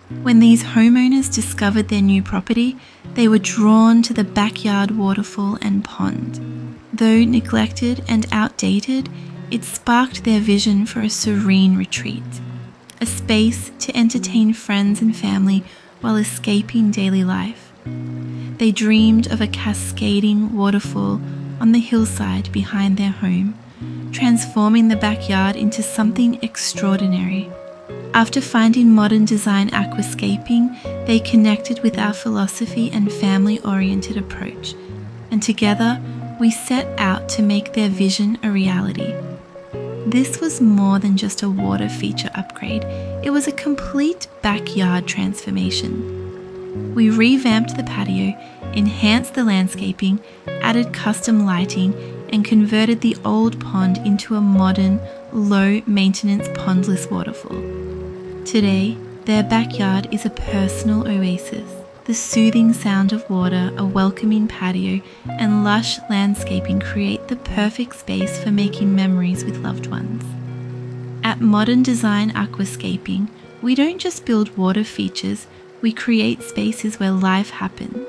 When these homeowners discovered their new property, they were drawn to the backyard waterfall and pond. Though neglected and outdated, it sparked their vision for a serene retreat, a space to entertain friends and family while escaping daily life. They dreamed of a cascading waterfall on the hillside behind their home, transforming the backyard into something extraordinary. After finding modern design aquascaping, they connected with our philosophy and family-oriented approach, and together we set out to make their vision a reality. This was more than just a water feature upgrade, it was a complete backyard transformation. We revamped the patio, enhanced the landscaping, added custom lighting, and converted the old pond into a modern, low-maintenance pondless waterfall. Today, their backyard is a personal oasis. The soothing sound of water, a welcoming patio, and lush landscaping create the perfect space for making memories with loved ones. At Modern Design Aquascaping, we don't just build water features, we create spaces where life happens.